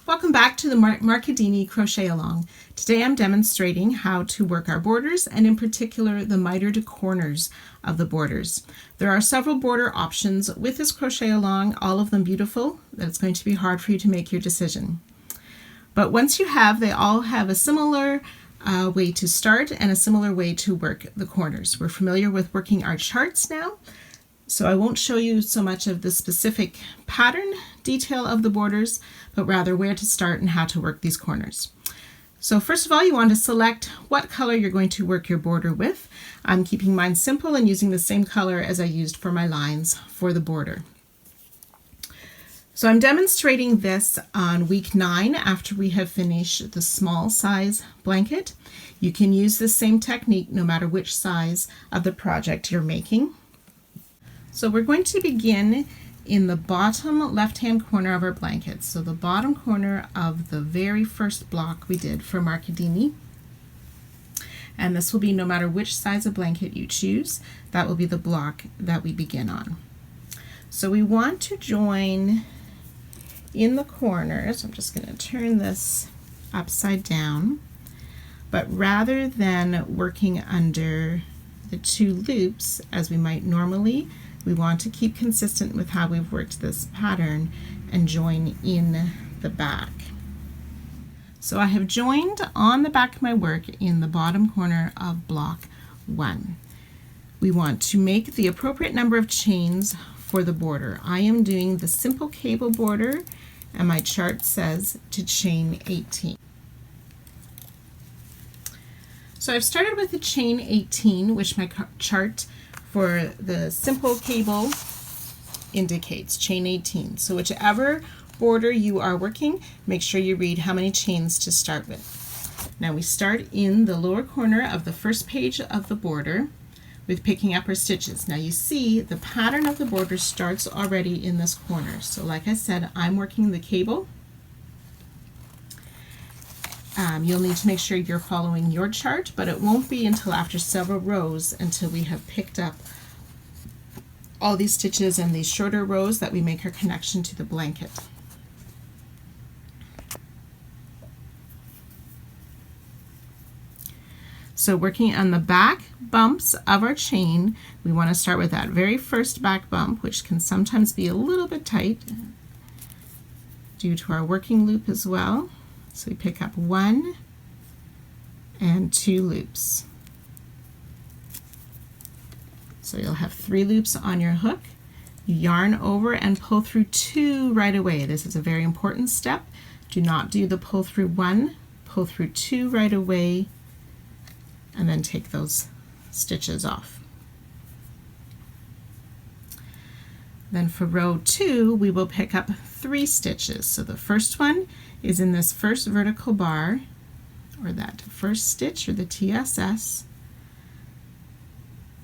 Welcome back to the Markidini Crochet Along. Today I'm demonstrating how to work our borders and in particular the mitered corners of the borders. There are several border options with this crochet along, all of them beautiful, that it's going to be hard for you to make your decision. But once you have, they all have a similar way to start and a similar way to work the corners. We're familiar with working our charts now, so I won't show you so much of the specific pattern detail of the borders, but rather where to start and how to work these corners. So first of all, you want to select what color you're going to work your border with. I'm keeping mine simple and using the same color as I used for my lines for the border. So I'm demonstrating this on week 9 after we have finished the small size blanket. You can use the same technique no matter which size of the project you're making. So we're going to begin in the bottom left-hand corner of our blanket. So the bottom corner of the very first block we did for Markidini. And this will be no matter which size of blanket you choose, that will be the block that we begin on. So we want to join in the corners. I'm just going to turn this upside down, but rather than working under the 2 loops as we might normally, we want to keep consistent with how we've worked this pattern and join in the back. So I have joined on the back of my work in the bottom corner of block 1. We want to make the appropriate number of chains for the border. I am doing the simple cable border and my chart says to chain 18. So I've started with the chain 18, which my chart for the simple cable indicates, chain 18. So whichever border you are working, make sure you read how many chains to start with. Now we start in the lower corner of the first page of the border with picking up our stitches. Now you see the pattern of the border starts already in this corner. So like I said, I'm working the cable. You'll need to make sure you're following your chart, but it won't be until after several rows until we have picked up all these stitches and these shorter rows that we make our connection to the blanket. So working on the back bumps of our chain, we want to start with that very first back bump, which can sometimes be a little bit tight due to our working loop as well. So we pick up 1 and 2 loops. So you'll have 3 loops on your hook. You yarn over and pull through 2 right away. This is a very important step. Do not do the pull through 1, pull through 2 right away, and then take those stitches off. Then for row 2, we will pick up 3 stitches. So the first one is in this first vertical bar, or that first stitch, or the TSS.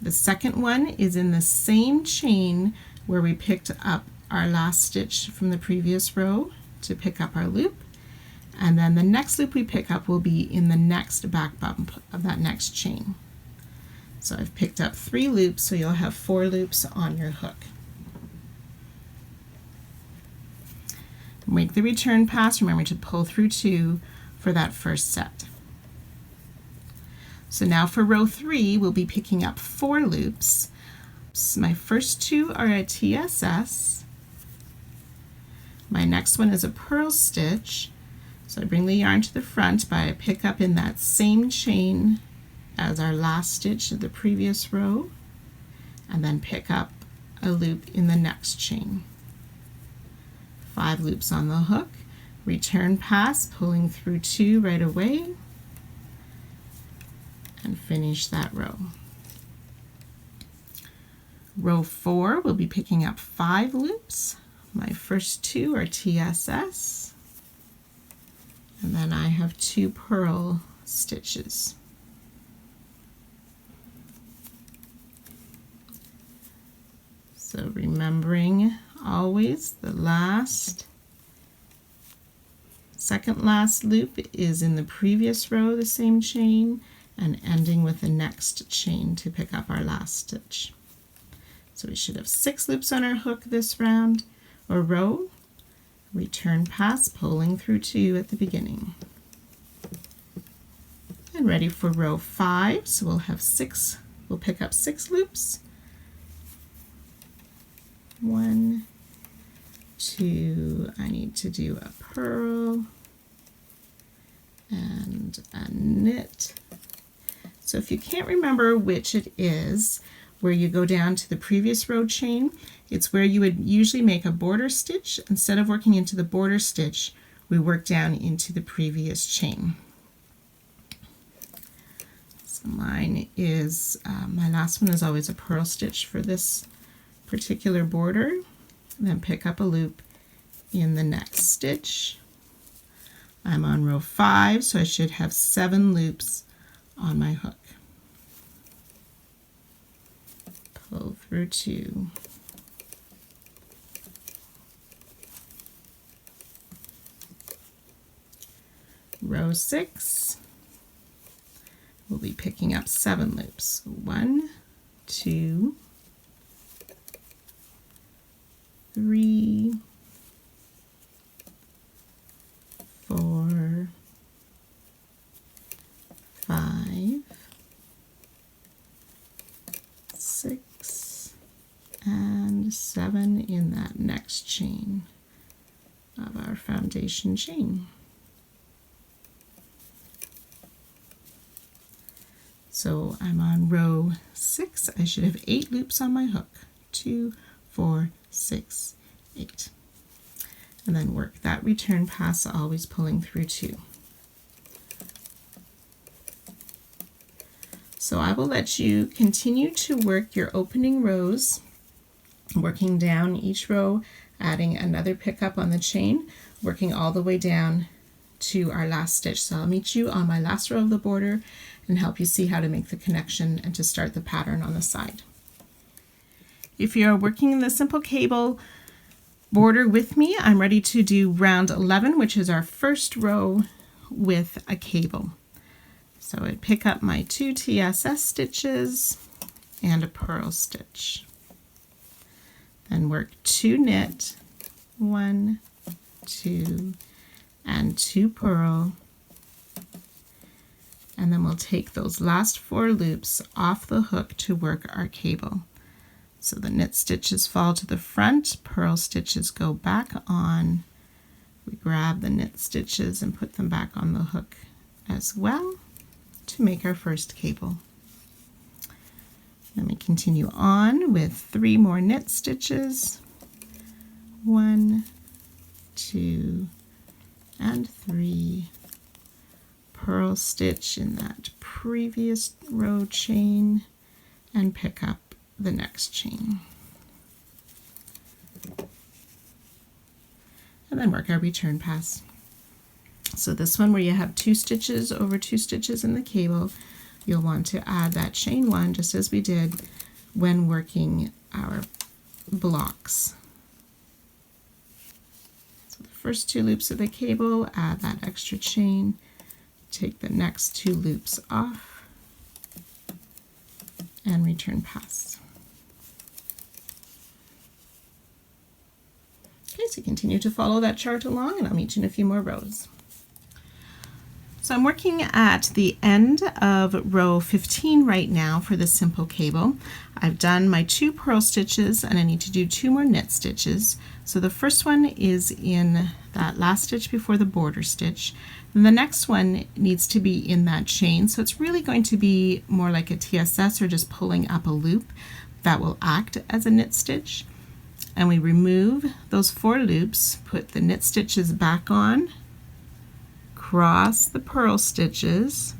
The second one is in the same chain where we picked up our last stitch from the previous row to pick up our loop. And then the next loop we pick up will be in the next back bump of that next chain. So I've picked up 3 loops, so you'll have 4 loops on your hook. Make the return pass, remember to pull through 2 for that first set. So now for row 3, we'll be picking up 4 loops. So my first 2 are a TSS. My next one is a purl stitch. So I bring the yarn to the front, but I pick up in that same chain as our last stitch of the previous row, and then pick up a loop in the next chain. 5 loops on the hook, return pass, pulling through 2 right away, and finish that row. Row 4, we'll be picking up 5 loops. My first 2 are TSS, and then I have 2 purl stitches. So remembering always the second last loop is in the previous row, the same chain, and ending with the next chain to pick up our last stitch. So we should have 6 loops on our hook this round or row. return pass, pulling through 2 at the beginning. And ready for row 5, so we'll pick up 6 loops. 1, 2, I need to do a purl and a knit. So if you can't remember which it is, where you go down to the previous row chain, it's where you would usually make a border stitch. Instead of working into the border stitch, we work down into the previous chain. So mine is, my last one is always a purl stitch for this particular border, and then pick up a loop in the next stitch. I'm on row 5, so I should have 7 loops on my hook. Pull through 2. Row 6, we'll be picking up 7 loops. 1, 2, 3, 4, 5, 6, and 7 in that next chain of our foundation chain. So I'm on row 6. I should have 8 loops on my hook. 2, 4, 6, 8. And then work that return pass, always pulling through 2. So I will let you continue to work your opening rows, working down each row, adding another pickup on the chain, working all the way down to our last stitch. So I'll meet you on my last row of the border and help you see how to make the connection and to start the pattern on the side. If you're working in the simple cable border with me, I'm ready to do round 11, which is our first row with a cable. So I'd pick up my 2 TSS stitches and a purl stitch. Then work 2 knit, 1, 2, and 2 purl. And then we'll take those last 4 loops off the hook to work our cable. So the knit stitches fall to the front, purl stitches go back on. We grab the knit stitches and put them back on the hook as well to make our first cable. Then we continue on with 3 more knit stitches. 1, 2, and 3. Purl stitch in that previous row chain and pick up the next chain. And then work our return pass. So this one where you have 2 stitches over 2 stitches in the cable, you'll want to add that chain 1 just as we did when working our blocks. So the first 2 loops of the cable, add that extra chain, take the next 2 loops off, and return pass. Okay, so continue to follow that chart along and I'll meet you in a few more rows. So I'm working at the end of row 15 right now for the simple cable. I've done my 2 purl stitches and I need to do 2 more knit stitches. So the first one is in that last stitch before the border stitch. And the next one needs to be in that chain. So it's really going to be more like a TSS or just pulling up a loop that will act as a knit stitch. And we remove those 4 loops, put the knit stitches back on, cross the purl stitches,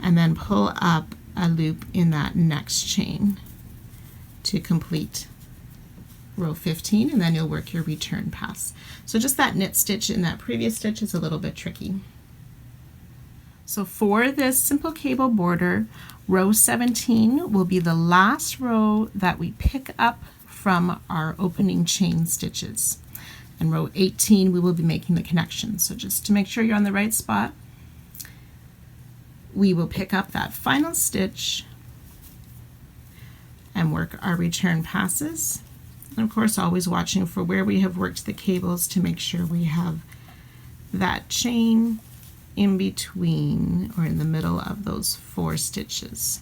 and then pull up a loop in that next chain to complete row 15, and then you'll work your return pass. So just that knit stitch in that previous stitch is a little bit tricky. So for this simple cable border, row 17 will be the last row that we pick up from our opening chain stitches. And row 18 we will be making the connection. So just to make sure you're on the right spot, we will pick up that final stitch and work our return passes And of course, always watching for where we have worked the cables to make sure we have that chain in between or in the middle of those 4 stitches.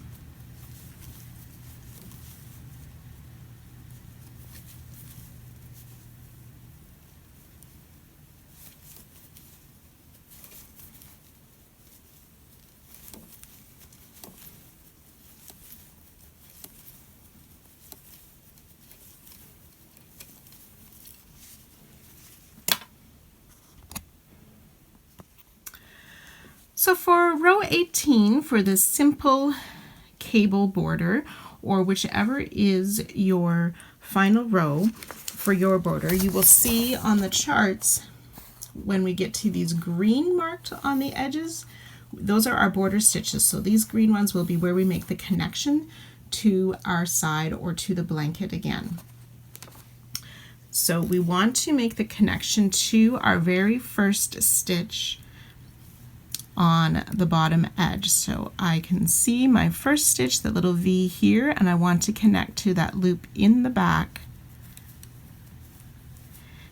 So for row 18, for this simple cable border, or whichever is your final row for your border, you will see on the charts when we get to these green marked on the edges, those are our border stitches. So these green ones will be where we make the connection to our side or to the blanket again. So we want to make the connection to our very first stitch on the bottom edge. So I can see my first stitch, the little V here, and I want to connect to that loop in the back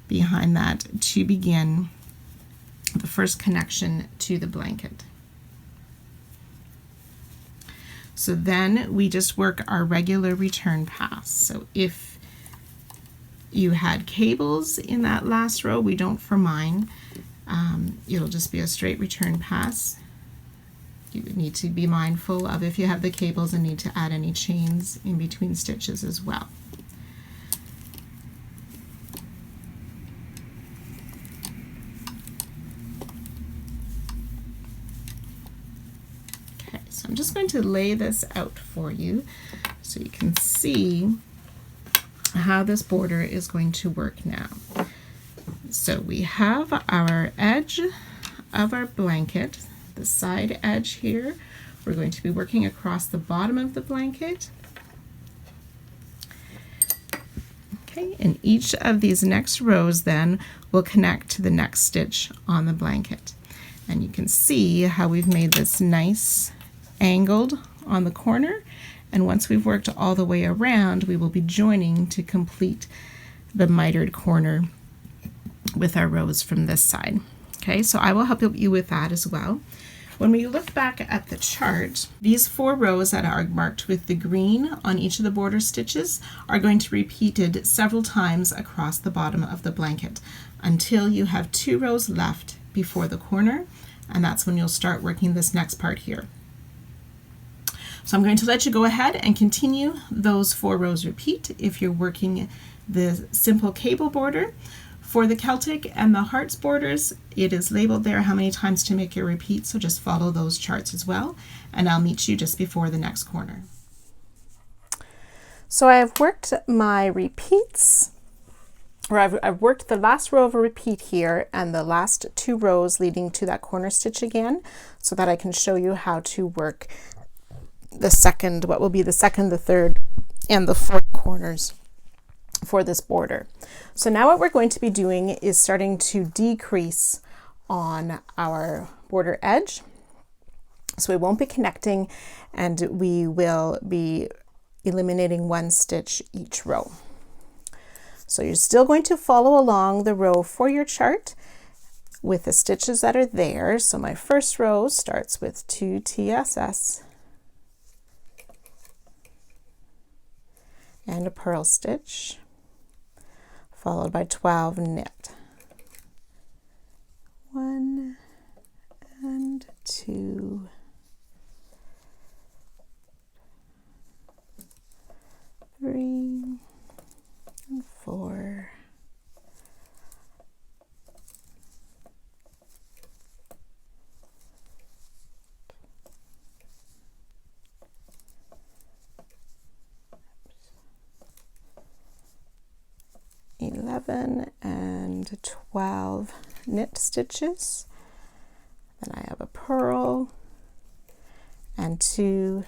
behind that to begin the first connection to the blanket. So then we just work our regular return pass. So if you had cables in that last row, we don't for mine. It'll just be a straight return pass. You would need to be mindful of if you have the cables and need to add any chains in between stitches as well. Okay, so I'm just going to lay this out for you so you can see how this border is going to work now. So we have our edge of our blanket, the side edge here. We're going to be working across the bottom of the blanket. Okay, and each of these next rows then will connect to the next stitch on the blanket. And you can see how we've made this nice angled on the corner. And once we've worked all the way around, we will be joining to complete the mitered corner with our rows from this side. Okay, so I will help you with that as well. When we look back at the chart, these 4 rows that are marked with the green on each of the border stitches are going to be repeated several times across the bottom of the blanket until you have 2 rows left before the corner, and that's when you'll start working this next part here. So I'm going to let you go ahead and continue those 4 rows repeat if you're working the simple cable border. For the Celtic and the hearts borders, it is labeled there how many times to make your repeat, so just follow those charts as well, and I'll meet you just before the next corner. So I have worked my repeats, or I've worked the last row of a repeat here and the last 2 rows leading to that corner stitch again, so that I can show you how to work the second, what will be the second, the third, and the fourth corners for this border. So now what we're going to be doing is starting to decrease on our border edge. So we won't be connecting, and we will be eliminating 1 stitch each row. So you're still going to follow along the row for your chart with the stitches that are there. So my first row starts with 2 TSS and a purl stitch, followed by 12 knit. 1 and 2, 3 and 4, 11 and 12 knit stitches. Then I have a purl and 2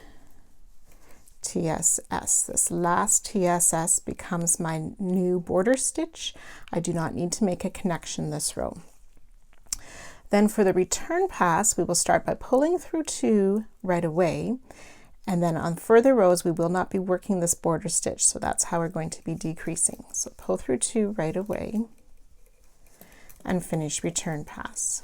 TSS. This last TSS becomes my new border stitch. I do not need to make a connection this row. Then for the return pass, we will start by pulling through 2 right away, And then on further rows, we will not be working this border stitch, so that's how we're going to be decreasing. So pull through 2 right away and finish return pass.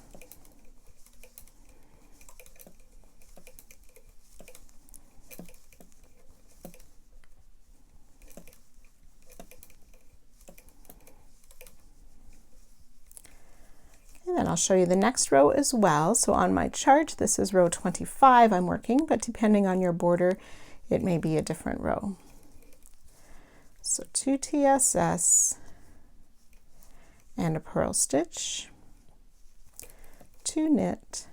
And then I'll show you the next row as well. So on my chart, this is row 25 I'm working, but depending on your border, it may be a different row. So 2 TSS and a purl stitch, 2 knit,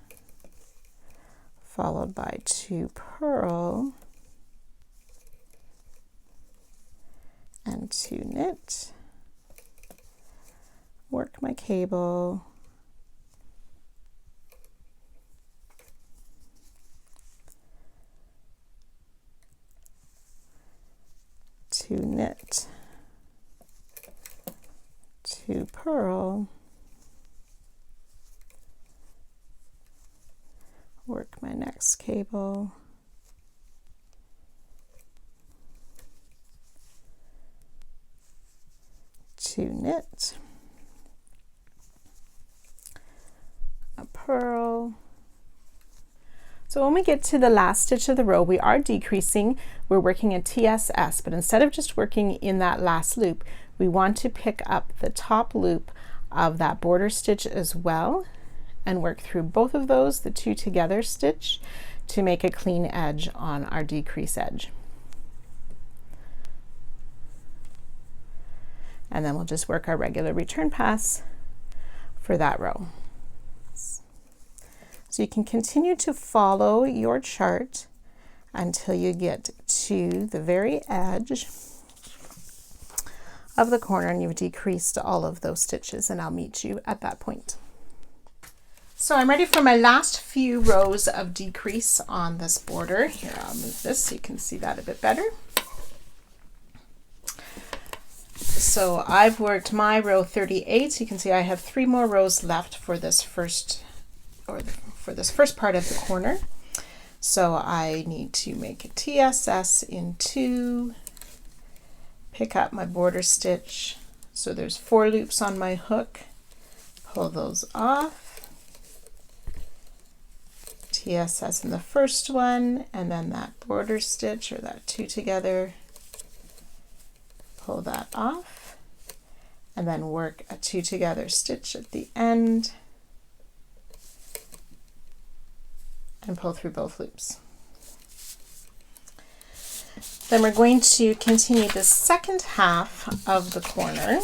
followed by 2 purl and 2 knit, work my cable, 2 knit, 2 purl, work my next cable, 2 knit, a purl. So when we get to the last stitch of the row, we are decreasing. We're working a TSS, but instead of just working in that last loop, we want to pick up the top loop of that border stitch as well and work through both of those, the 2 together stitch, to make a clean edge on our decrease edge. And then we'll just work our regular return pass for that row. So you can continue to follow your chart until you get to the very edge of the corner and you've decreased all of those stitches, and I'll meet you at that point. So I'm ready for my last few rows of decrease on this border. Here, I'll move this so you can see that a bit better. So I've worked my row 38. You can see I have 3 more rows left for this first part of the corner. So I need to make a TSS in 2, pick up my border stitch. So there's 4 loops on my hook, pull those off, TSS in the first one, and then that border stitch or that 2 together, pull that off, and then work a 2 together stitch at the end and pull through both loops. Then we're going to continue the second half of the corner.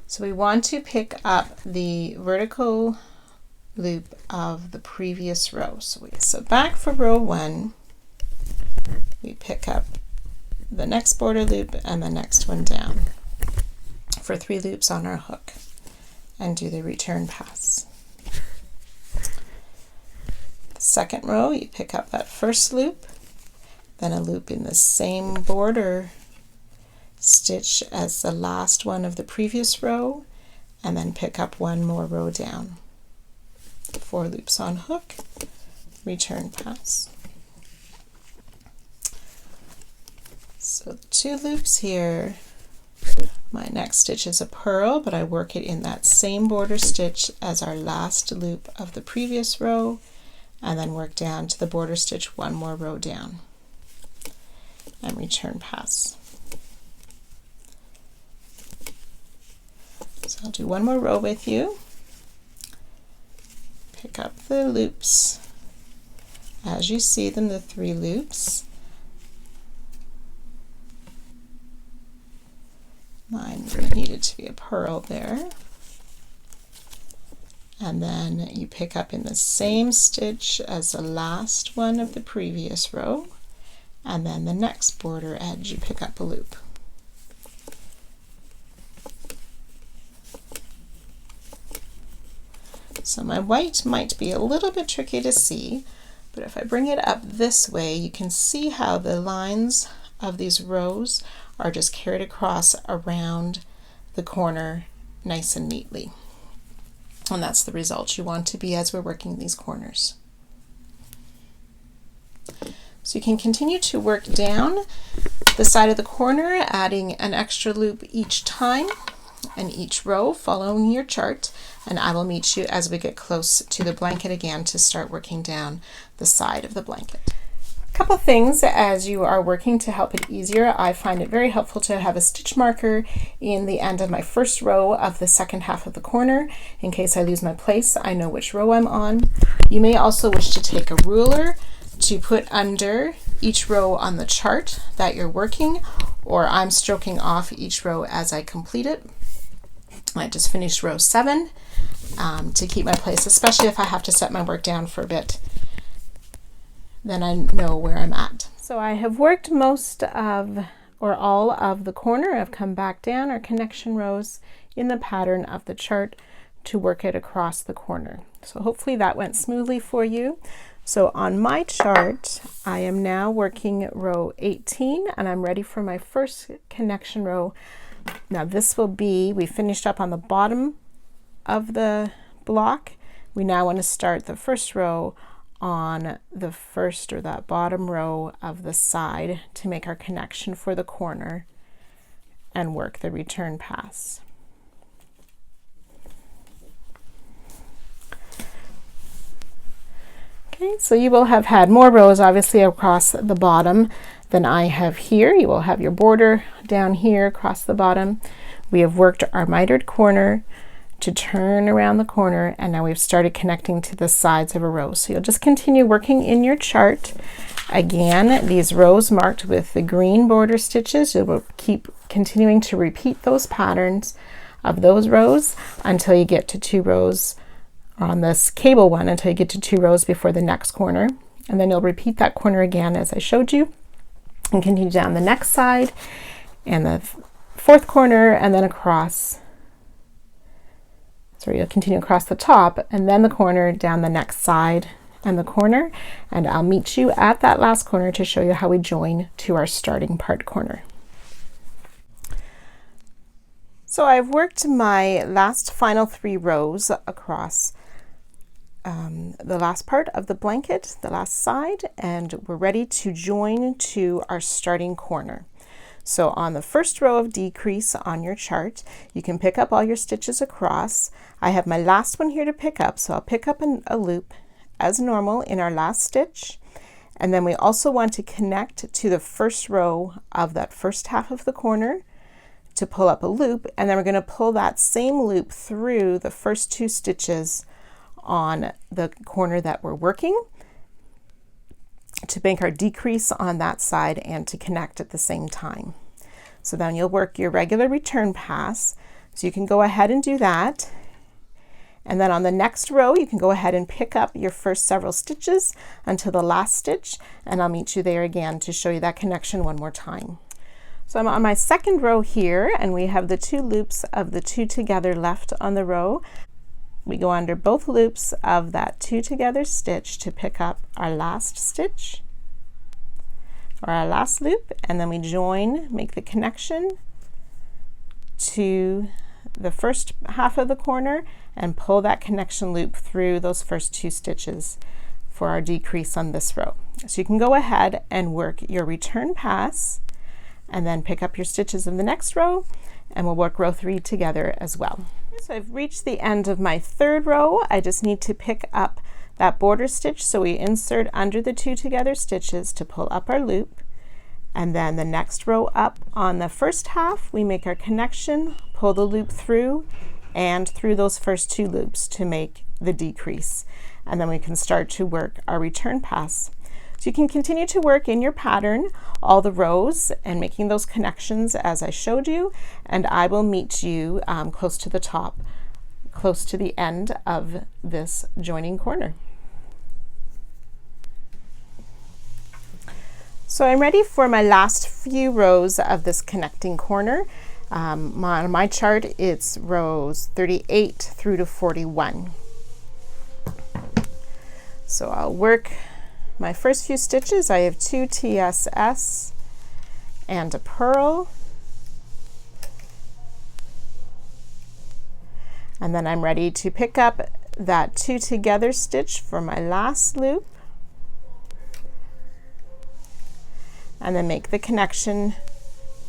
So we want to pick up the vertical loop of the previous row. So back for row 1, we pick up the next border loop and the next one down for 3 loops on our hook and do the return pass. The second row, you pick up that first loop, then a loop in the same border stitch as the last one of the previous row, and then pick up 1 more row down. 4 loops on hook, return pass. So 2 loops here. My next stitch is a purl, but I work it in that same border stitch as our last loop of the previous row, and then work down to the border stitch 1 more row down and return pass. So I'll do 1 more row with you. Pick up the loops as you see them, the 3 loops. Mine really needed to be a purl there. And then you pick up in the same stitch as the last one of the previous row, and then the next border edge you pick up a loop. So my white might be a little bit tricky to see, but if I bring it up this way, you can see how the lines of these rows are just carried across around the corner nice and neatly. And that's the result you want to be as we're working these corners. So you can continue to work down the side of the corner, adding an extra loop each time and each row, following your chart, and I will meet you as we get close to the blanket again to start working down the side of the blanket. A couple things as you are working to help it easier. I find it very helpful to have a stitch marker in the end of my first row of the second half of the corner. In case I lose my place, I know which row I'm on. You may also wish to take a ruler to put under each row on the chart that you're working, or I'm stroking off each row as I complete it. I just finished row 7 to keep my place, especially if I have to set my work down for a bit. Then I know where I'm at. So I have worked most of or all of the corner. I've come back down our connection rows in the pattern of the chart to work it across the corner. So hopefully that went smoothly for you. So on my chart, I am now working row 18 and I'm ready for my first connection row. Now this will be, we finished up on the bottom of the block. We now want to start the first row on the first or that bottom row of the side to make our connection for the corner and work the return pass. Okay, so you will have had more rows obviously across the bottom than I have here. You will have your border down here across the bottom. We have worked our mitered corner to turn around the corner, and now we've started connecting to the sides of a row. So you'll just continue working in your chart. Again, these rows marked with the green border stitches, you will keep continuing to repeat those patterns of those rows until you get to 2 rows on this cable one, until you get to 2 rows before the next corner. And then you'll repeat that corner again as I showed you and continue down the next side and the 4th corner and then across. So you'll continue across the top and then the corner, down the next side and the corner, and I'll meet you at that last corner to show you how we join to our starting part corner. So I've worked my last final 3 rows across the last part of the blanket, the last side, and we're ready to join to our starting corner. So on the first row of decrease on your chart, you can pick up all your stitches across. I have my last one here to pick up, so I'll pick up a loop as normal in our last stitch. And then we also want to connect to the first row of that first half of the corner to pull up a loop, and then we're going to pull that same loop through the first 2 stitches on the corner that we're working to make our decrease on that side and to connect at the same time. So then you'll work your regular return pass. So you can go ahead and do that. And then on the next row, you can go ahead and pick up your first several stitches until the last stitch, and I'll meet you there again to show you that connection one more time. So I'm on my second row here, and we have the 2 loops of the 2 together left on the row. We go under both loops of that 2 together stitch to pick up our last stitch or our last loop, and then we join, make the connection to the first half of the corner and pull that connection loop through those first 2 stitches for our decrease on this row. So you can go ahead and work your return pass and then pick up your stitches in the next row, and we'll work row 3 together as well. So I've reached the end of my 3rd row. I just need to pick up that border stitch, so we insert under the 2 together stitches to pull up our loop, and then the next row up on the first half we make our connection, pull the loop through and through those first 2 loops to make the decrease, and then we can start to work our return pass. So you can continue to work in your pattern all the rows and making those connections as I showed you, and I will meet you close to the top, close to the end of this joining corner. So I'm ready for my last few rows of this connecting corner. On my chart, it's rows 38 through to 41. So I'll work my first few stitches. I have 2 TSS and a purl, And then I'm ready to pick up that 2 together stitch for my last loop, and then make the connection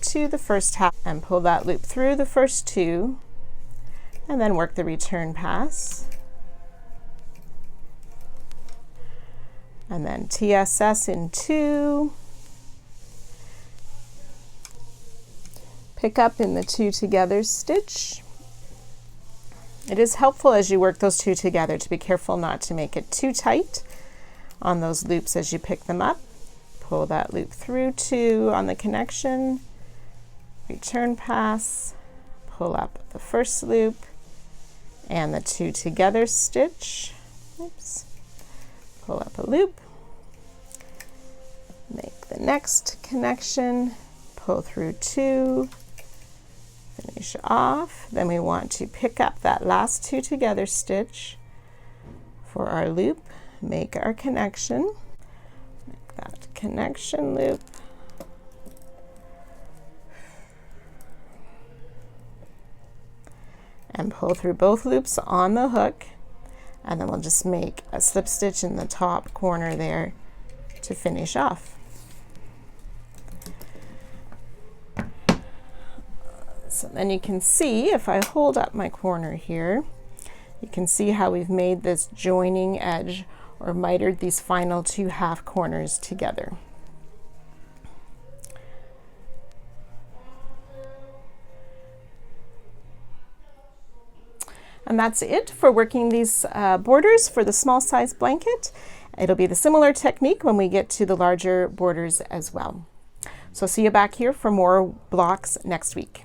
to the first half and pull that loop through the first 2, and then work the return pass, and then TSS in 2, pick up in the 2 together stitch. It is helpful as you work those 2 together to be careful not to make it too tight on those loops as you pick them up. Pull that loop through 2 on the connection, return pass, pull up the first loop and the 2 together stitch. Oops. Pull up a loop, make the next connection, pull through 2, finish off. Then we want to pick up that last 2 together stitch for our loop, make our connection, make that connection loop, and pull through both loops on the hook, and then we'll just make a slip stitch in the top corner there to finish off. So then you can see, if I hold up my corner here, you can see how we've made this joining edge or mitered these final 2 half corners together. And that's it for working these borders for the small size blanket. It'll be the similar technique when we get to the larger borders as well. So see you back here for more blocks next week.